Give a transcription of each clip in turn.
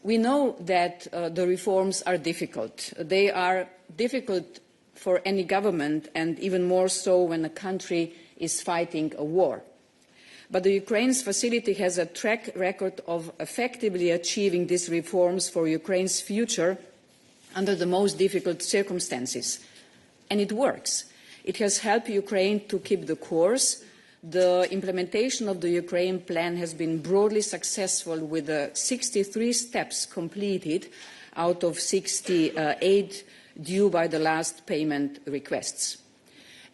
We know that the reforms are difficult. They are difficult for any government, and even more so when a country is fighting a war. But the Ukraine's facility has a track record of effectively achieving these reforms for Ukraine's future under the most difficult circumstances. And it works. It has helped Ukraine to keep the course. The implementation of the Ukraine plan has been broadly successful, with 63 steps completed out of 68 due by the last payment requests.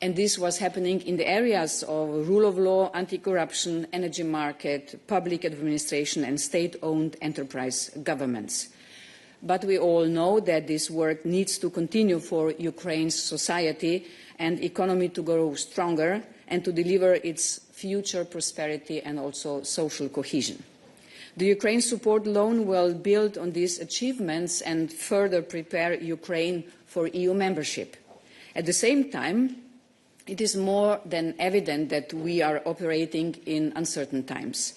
And this was happening in the areas of rule of law, anti-corruption, energy market, public administration and state-owned enterprise governments. But we all know that this work needs to continue for Ukraine's society and economy to grow stronger and to deliver its future prosperity and also social cohesion. The Ukraine support loan will build on these achievements and further prepare Ukraine for EU membership. At the same time, it is more than evident that we are operating in uncertain times.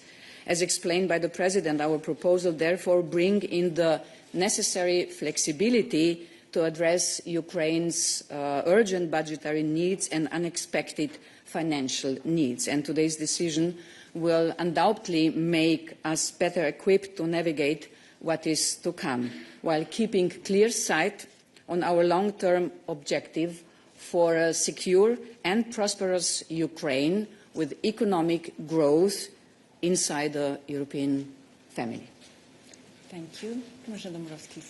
As explained by the President, our proposal therefore brings in the necessary flexibility to address Ukraine's urgent budgetary needs and unexpected financial needs. And today's decision will undoubtedly make us better equipped to navigate what is to come, while keeping clear sight on our long-term objective for a secure and prosperous Ukraine with economic growth inside the European family. Thank you. Commissioner Dombrovskis.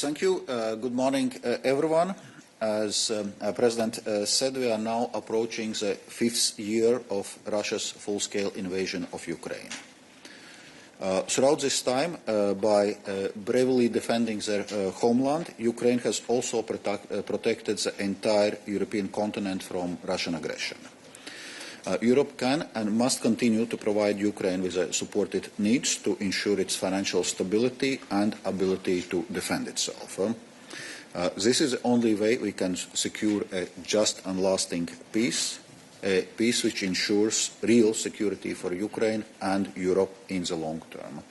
Thank you. Good morning, everyone. As President said, we are now approaching the 5th year of Russia's full-scale invasion of Ukraine. Throughout this time, by bravely defending their homeland, Ukraine has also protected the entire European continent from Russian aggression. Europe can and must continue to provide Ukraine with the support it needs to ensure its financial stability and ability to defend itself. This is the only way we can secure a just and lasting peace, a peace which ensures real security for Ukraine and Europe in the long term.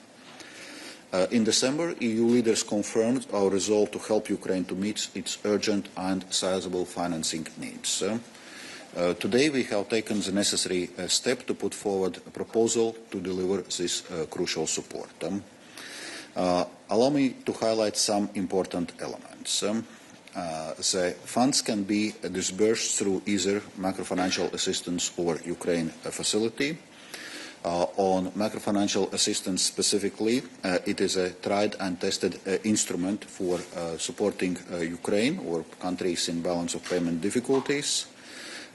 In December, EU leaders confirmed our resolve to help Ukraine to meet its urgent and sizable financing needs. Today, we have taken the necessary step to put forward a proposal to deliver this crucial support. Allow me to highlight some important elements. The funds can be disbursed through either macrofinancial assistance or Ukraine facility. On macrofinancial assistance specifically, it is a tried and tested instrument for supporting Ukraine or countries in balance of payment difficulties.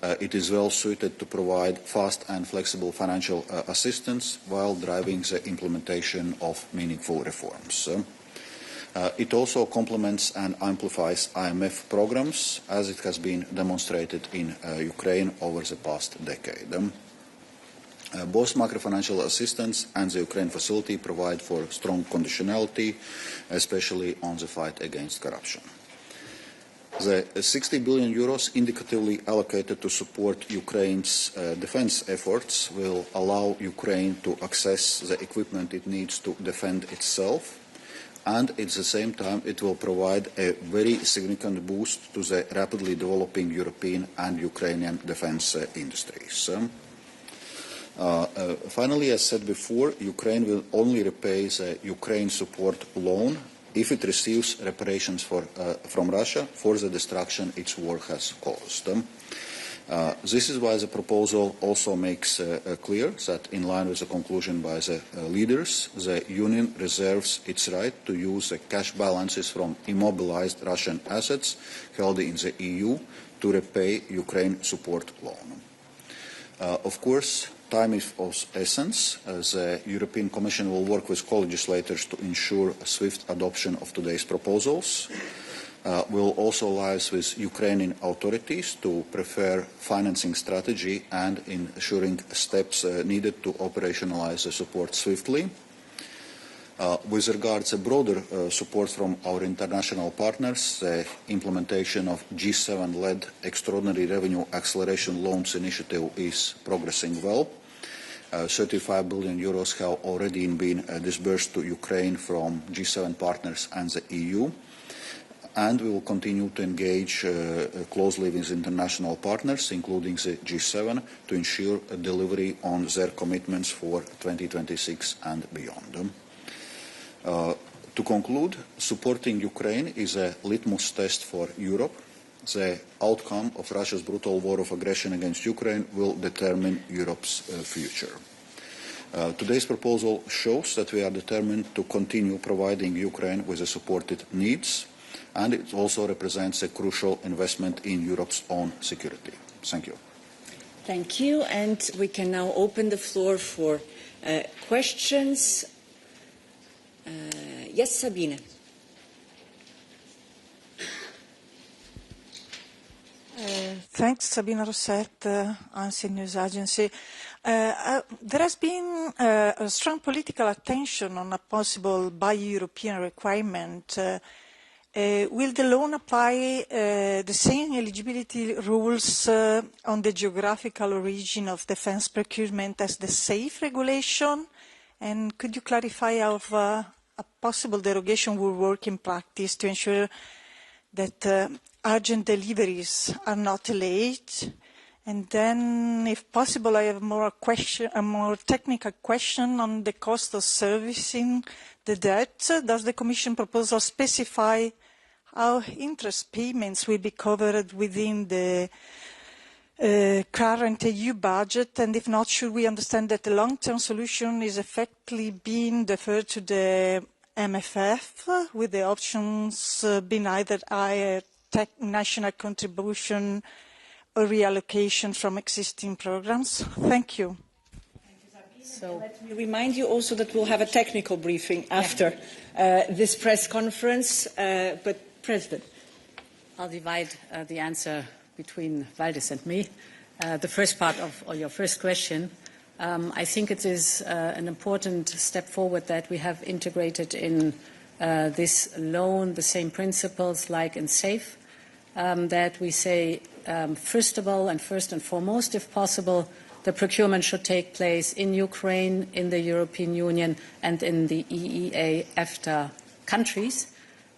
It is well suited to provide fast and flexible financial assistance while driving the implementation of meaningful reforms. It also complements and amplifies IMF programs, as it has been demonstrated in Ukraine over the past decade. Both macrofinancial assistance and the Ukraine facility provide for strong conditionality, especially on the fight against corruption. The 60 billion euros indicatively allocated to support Ukraine's defense efforts will allow Ukraine to access the equipment it needs to defend itself, and at the same time it will provide a very significant boost to the rapidly developing European and Ukrainian defense industries. Finally, as said before, Ukraine will only repay the Ukraine support loan if it receives reparations from Russia for the destruction its war has caused. This is why the proposal also makes clear that, in line with the conclusion by the leaders, the Union reserves its right to use the cash balances from immobilized Russian assets held in the EU to repay Ukraine support loan. Of course, time is of essence. The European Commission will work with co-legislators to ensure a swift adoption of today's proposals. We'll also liaise with Ukrainian authorities to prepare financing strategy and ensuring steps needed to operationalize the support swiftly. With regards to broader support from our international partners, the implementation of G7-led Extraordinary Revenue Acceleration Loans initiative is progressing well. 35 billion euros have already been disbursed to Ukraine from G7 partners and the EU. And we will continue to engage closely with international partners, including the G7, to ensure a delivery on their commitments for 2026 and beyond. To conclude, supporting Ukraine is a litmus test for Europe. The outcome of Russia's brutal war of aggression against Ukraine will determine Europe's future. Today's proposal shows that we are determined to continue providing Ukraine with the support it needs, and it also represents a crucial investment in Europe's own security. Thank you. Thank you, and we can now open the floor for questions. Yes, Sabine. Thanks, Sabine Rosset, ANSI News Agency. There has been a strong political attention on a possible bi-European requirement. Will the loan apply the same eligibility rules on the geographical origin of defence procurement as the SAFE regulation? And could you clarify how a possible derogation will work in practice to ensure that urgent deliveries are not late? And then, if possible, I have a more technical question on the cost of servicing the debt. Does the Commission proposal specify how interest payments will be covered within the current EU budget? And if not, should we understand that the long-term solution is effectively being deferred to the MFF, with the options being either higher national contribution or reallocation from existing programs? Thank you. So let me remind you also that we'll have a technical briefing after this press conference. But President. I'll divide the answer between Valdis and me. The first part of your first question, I think it is an important step forward that we have integrated in this loan the same principles like in SAFE, that we say, first of all and first and foremost, if possible, the procurement should take place in Ukraine, in the European Union, and in the EEA EFTA countries.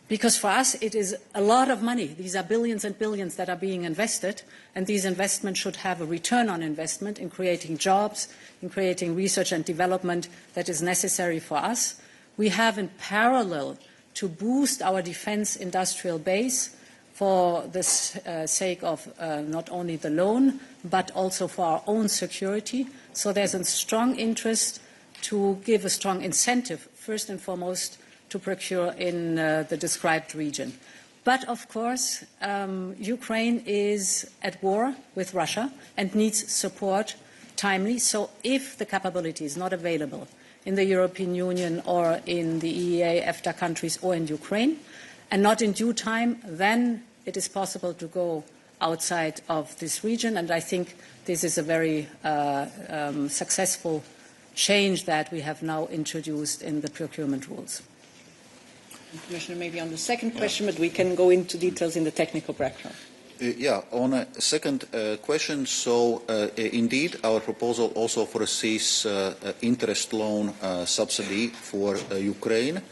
Because for us, it is a lot of money. These are billions and billions that are being invested, and these investments should have a return on investment in creating jobs, in creating research and development that is necessary for us. We have, in parallel, to boost our defence industrial base for the sake of not only the loan, but also for our own security. So there's a strong interest to give a strong incentive, first and foremost, to procure in the described region. But, of course, Ukraine is at war with Russia and needs support timely. So if the capability is not available in the European Union or in the EEA, EFTA countries or in Ukraine, and not in due time, then it is possible to go outside of this region. And I think this is a very successful change that we have now introduced in the procurement rules. Commissioner, maybe on the second question, but we can go into details in the technical background. On a second question, so indeed our proposal also foresees interest loan subsidy for Ukraine,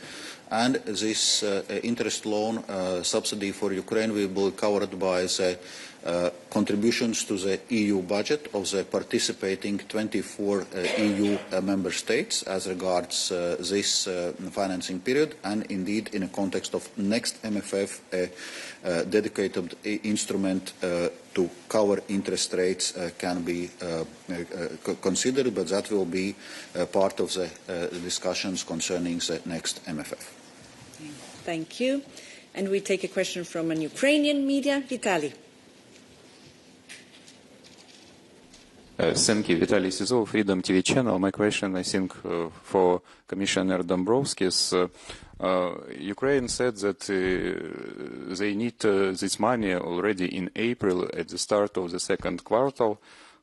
and this interest loan subsidy for Ukraine will be covered by the contributions to the EU budget of the participating 24 EU member states as regards this financing period, and indeed in the context of next MFF a dedicated instrument to cover interest rates can be considered, but that will be part of the discussions concerning the next MFF. Thank you. And we take a question from an Ukrainian media, Vitaly. Thank you. Vitaly Sizov, Freedom TV channel. My question, I think, for Commissioner Dombrovskis. Ukraine said that they need this money already in April at the start of the second quarter.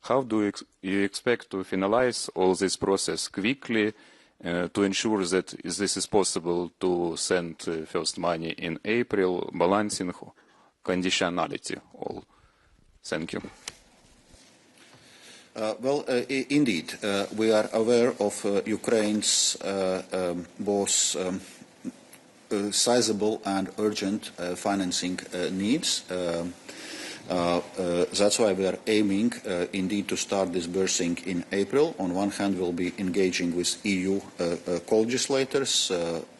How do you expect to finalize all this process quickly to ensure that this is possible to send first money in April, balancing conditionality all? Thank you. Indeed, we are aware of Ukraine's both sizable and urgent financing needs. That's why we are aiming indeed to start disbursing in April. On one hand, we'll be engaging with EU co-legislators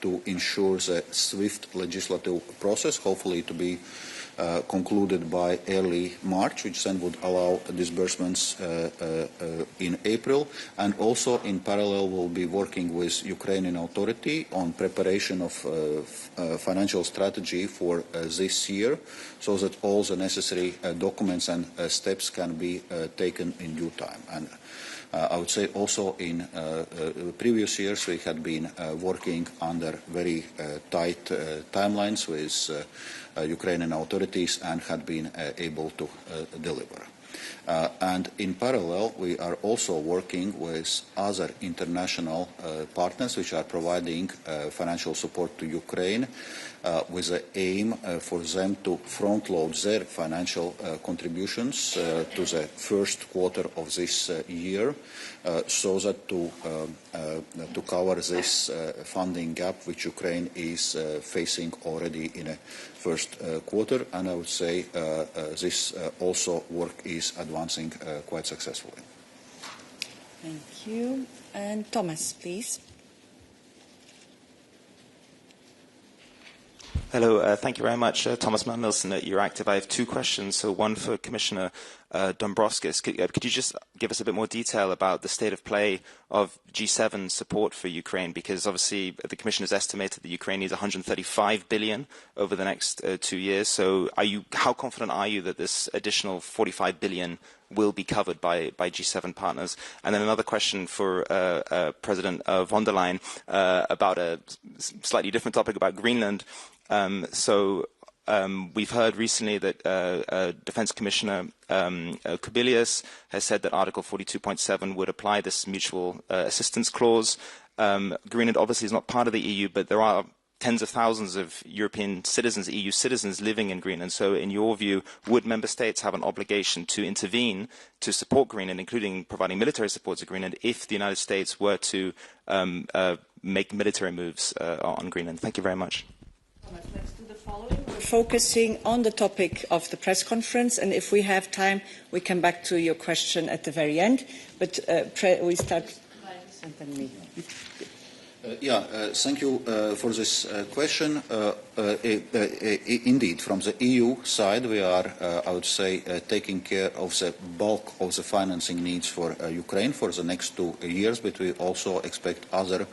to ensure the swift legislative process, hopefully to be concluded by early March, which then would allow disbursements in April. And also, in parallel, we'll be working with Ukrainian authority on preparation of financial strategy for this year, so that all the necessary documents and steps can be taken in due time. And I would say also in previous years we had been working under very tight timelines with Ukrainian authorities and had been able to deliver. And in parallel, we are also working with other international partners which are providing financial support to Ukraine with the aim for them to front-load their financial contributions to the first quarter of this year, so that to cover this funding gap which Ukraine is facing already in a first quarter. And I would say this also work is advancing quite successfully. Thank you. And Thomas, please. Hello, thank you very much. Thomas Mann-Nielsen at Euractiv. I have two questions. So one for Commissioner Dombrovskis. Could you just give us a bit more detail about the state of play of G7 support for Ukraine? Because obviously the Commission has estimated that Ukraine needs 135 billion over the next 2 years. So how confident are you that this additional 45 billion will be covered by G7 partners? And then another question for President von der Leyen about a slightly different topic about Greenland. We've heard recently that Defence Commissioner Kubilius has said that Article 42.7 would apply this mutual assistance clause. Greenland obviously is not part of the EU, but there are tens of thousands of European citizens, EU citizens living in Greenland. So in your view, would member states have an obligation to intervene to support Greenland, including providing military support to Greenland, if the United States were to make military moves on Greenland? Thank you very much. Let's do the following. We're focusing on the topic of the press conference, and if we have time, we come back to your question at the very end. But we start. Thank you for this question. Indeed, from the EU side, we are, I would say, taking care of the bulk of the financing needs for Ukraine for the next 2 years, but we also expect other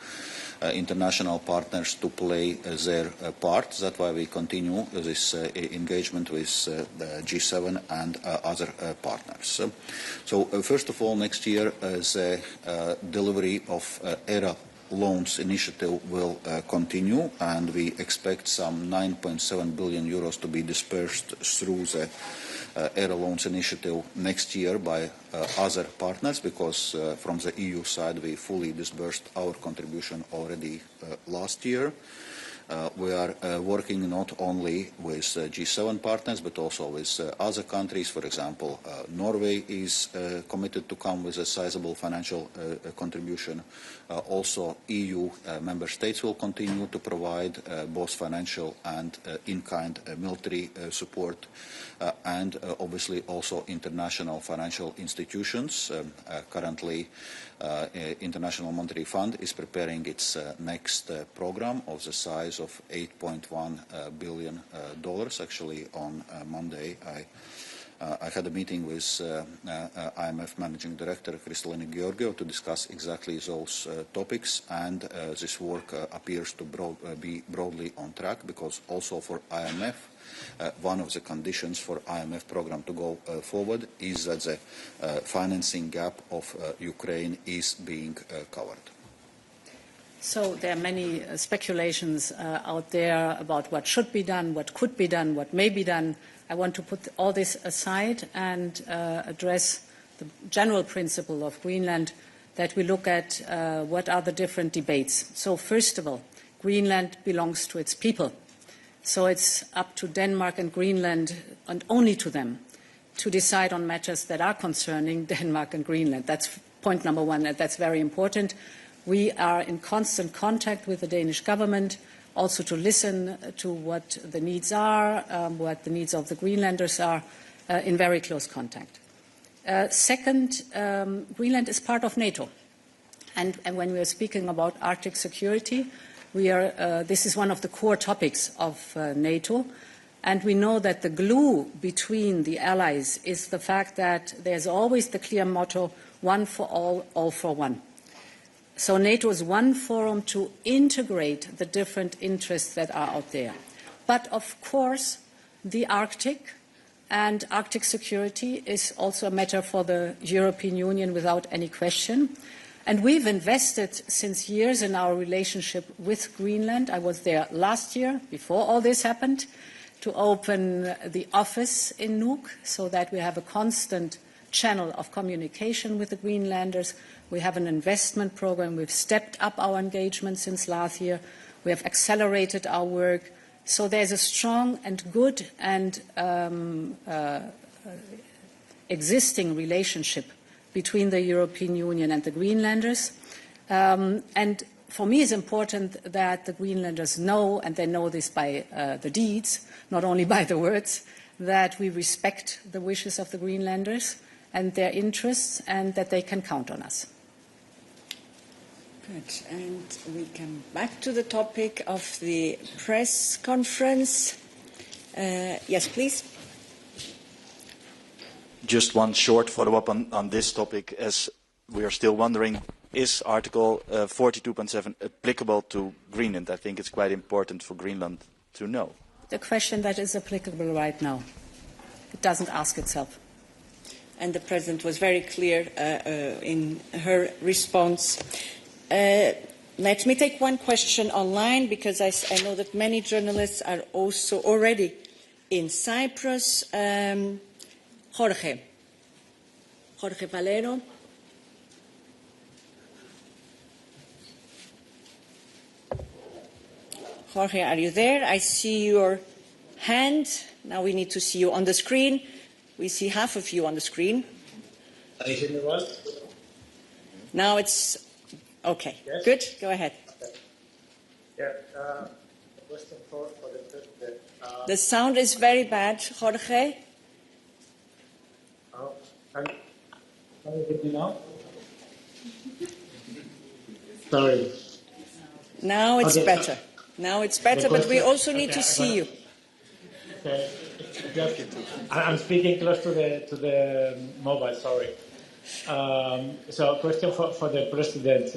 international partners to play their part. That's why we continue this engagement with G7 and other partners. So first of all, next year, the delivery of ERA loans initiative will continue, and we expect some 9.7 billion euros to be dispersed through the ERA loans initiative next year by other partners, because from the EU side we fully disbursed our contribution already last year. We are working not only with G7 partners but also with other countries. For example, Norway is committed to come with a sizable financial contribution. Also, EU member states will continue to provide both financial and in-kind military support, and obviously also international financial institutions. Currently, International Monetary Fund is preparing its next program of the size of $8.1 billion. Actually, on Monday, I had a meeting with IMF Managing Director Kristalina Georgieva to discuss exactly those topics, and this work appears to be broadly on track, because also for IMF, one of the conditions for IMF program to go forward is that the financing gap of Ukraine is being covered. So there are many speculations out there about what should be done, what could be done, what may be done. I want to put all this aside and address the general principle of Greenland, that we look at what are the different debates. So first of all, Greenland belongs to its people. So it's up to Denmark and Greenland, and only to them, to decide on matters that are concerning Denmark and Greenland. That's point number one, and that's very important. We are in constant contact with the Danish government, also to listen to what the needs are, what the needs of the Greenlanders are, in very close contact. Second, Greenland is part of NATO. And when we are speaking about Arctic security, this is one of the core topics of NATO. And we know that the glue between the allies is the fact that there's always the clear motto, one for all for one. So NATO is one forum to integrate the different interests that are out there. But of course, the Arctic and Arctic security is also a matter for the European Union without any question. And we've invested since years in our relationship with Greenland. I was there last year, before all this happened, to open the office in Nuuk so that we have a constant channel of communication with the Greenlanders. We have an investment program. We've stepped up our engagement since last year. We have accelerated our work. So there's a strong and good and existing relationship between the European Union and the Greenlanders. And for me, it's important that the Greenlanders know, and they know this by the deeds, not only by the words, that we respect the wishes of the Greenlanders and their interests, and that they can count on us. Good. And we come back to the topic of the press conference. Yes, please. Just one short follow-up on this topic, as we are still wondering, is Article 42.7 applicable to Greenland? I think it's quite important for Greenland to know. The question that is applicable right now. It doesn't ask itself. And the President was very clear in her response. Let me take one question online, because I know that many journalists are also already in Cyprus. Jorge Valero. Jorge, are you there? I see your hand. Now we need to see you on the screen. We see half of you on the screen. Can you hear me well? Now it's okay. Yes? Good. Go ahead. Okay. Yeah. Question for the President. The sound is very bad, Jorge. Can you hear me now? Sorry. Now it's Okay, better. Now it's better, but we also need to see you. Okay. I'm speaking close to the mobile. Sorry. So, a question for the President.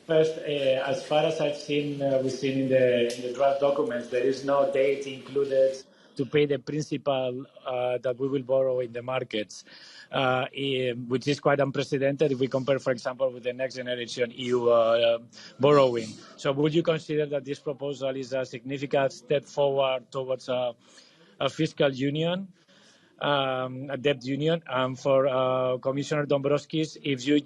First, as far as I've seen, we've seen in the draft documents, there is no date included to pay the principal that we will borrow in the markets, which is quite unprecedented if we compare, for example, with the next generation EU borrowing. So would you consider that this proposal is a significant step forward towards a fiscal union, a debt union? For Commissioner Dombrovskis, if you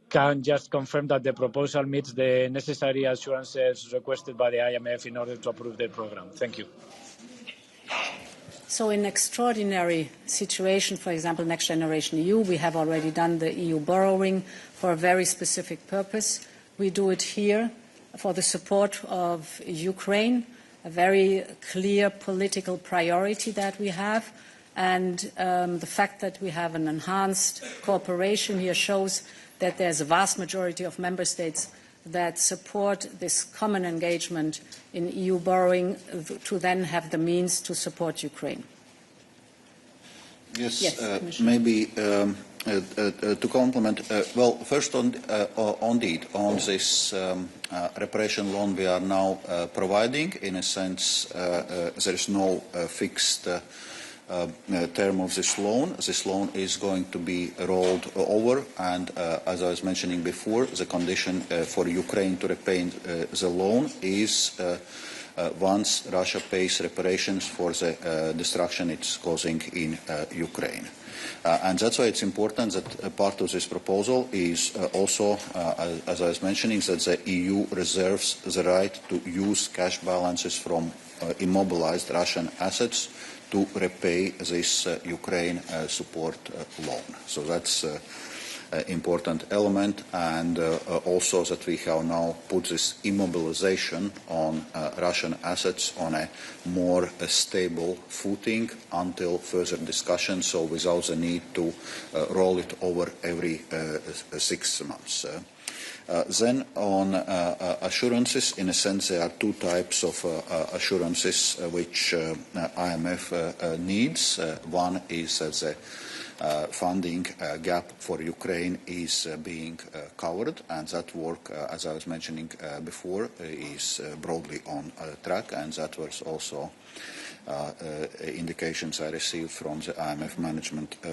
can just confirm that the proposal meets the necessary assurances requested by the IMF in order to approve the program. Thank you. So in extraordinary situation, for example, Next Generation EU, we have already done the EU borrowing for a very specific purpose. We do it here for the support of Ukraine, a very clear political priority that we have. And the fact that we have an enhanced cooperation here shows that there's a vast majority of member states that support this common engagement in EU borrowing to then have the means to support Ukraine. Yes, maybe to complement, well, first on this reparation loan we are now providing, in a sense, there is no fixed term of this loan. This loan is going to be rolled over, and as I was mentioning before, the condition for Ukraine to repay the loan is once Russia pays reparations for the destruction it's causing in Ukraine. And that's why it's important that part of this proposal is also, as I was mentioning, that the EU reserves the right to use cash balances from immobilized Russian assets to repay this Ukraine support loan. So that's important element, and also that we have now put this immobilization on Russian assets on a more stable footing until further discussion, so without the need to roll it over every 6 months. Then on assurances, in a sense, there are two types of assurances which IMF needs. One is the funding gap for Ukraine is being covered, and that work, as I was mentioning before, is broadly on track, and that was also indications I received from the IMF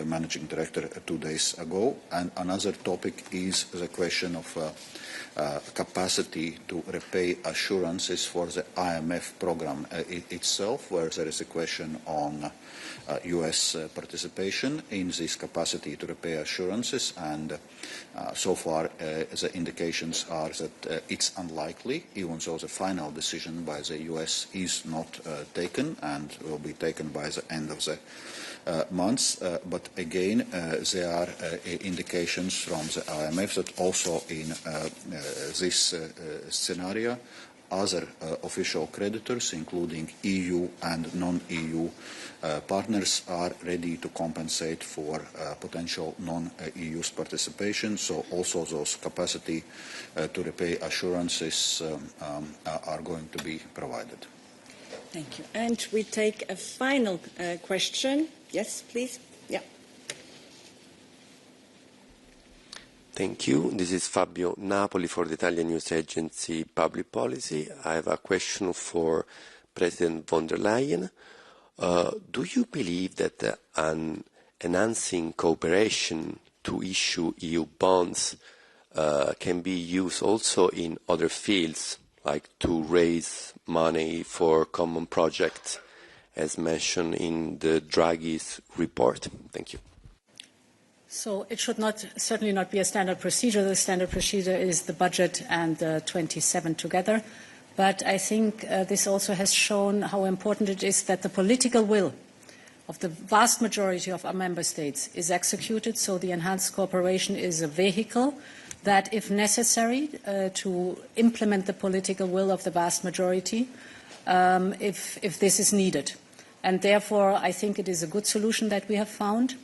managing director 2 days ago. And another topic is the question of capacity to repay assurances for the IMF program itself, where there is a question on US participation in this capacity to repay assurances, and so far the indications are that it's unlikely, even though the final decision by the US is not taken and will be taken by the end of the month. But again, there are indications from the IMF that also in this scenario, other official creditors, including EU and non-EU partners, are ready to compensate for potential non-EU's participation. So also those capacity to repay assurances are going to be provided. Thank you. And we take a final question. Yes, please. Yeah. Thank you. This is Fabio Napoli for the Italian news agency Public Policy. I have a question for President von der Leyen. Do you believe that enhancing cooperation to issue EU bonds can be used also in other fields, like to raise money for common projects, as mentioned in the Draghi's report? Thank you. So it should certainly not be a standard procedure. The standard procedure is the budget and the 27 together. But I think this also has shown how important it is that the political will of the vast majority of our member states is executed. So the enhanced cooperation is a vehicle that, if necessary, to implement the political will of the vast majority, if this is needed. And therefore, I think it is a good solution that we have found.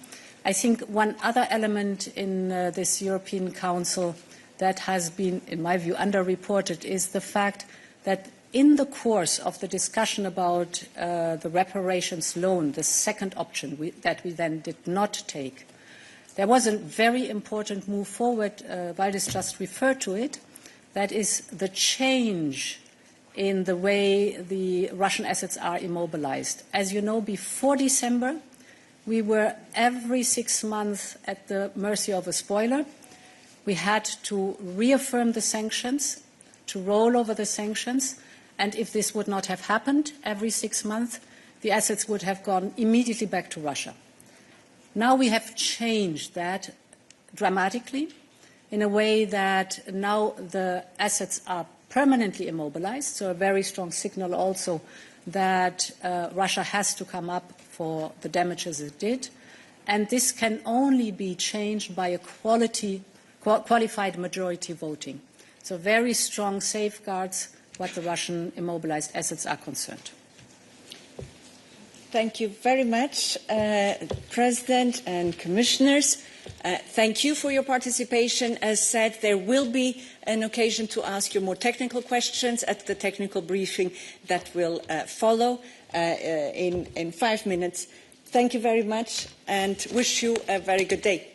I think one other element in this European Council that has been, in my view, underreported is the fact that in the course of the discussion about the reparations loan, the second option that we then did not take, there was a very important move forward. Valdis just referred to it. That is the change in the way the Russian assets are immobilized. As you know, before December, we were every 6 months at the mercy of a spoiler. We had to reaffirm the sanctions, to roll over the sanctions, and if this would not have happened every 6 months, the assets would have gone immediately back to Russia. Now we have changed that dramatically in a way that now the assets are permanently immobilized, so a very strong signal also that Russia has to come up for the damages it did. And this can only be changed by a qualified majority voting. So very strong safeguards what the Russian immobilized assets are concerned. Thank you very much, President and Commissioners. Thank you for your participation. As said, there will be an occasion to ask you more technical questions at the technical briefing that will follow in 5 minutes. Thank you very much and wish you a very good day.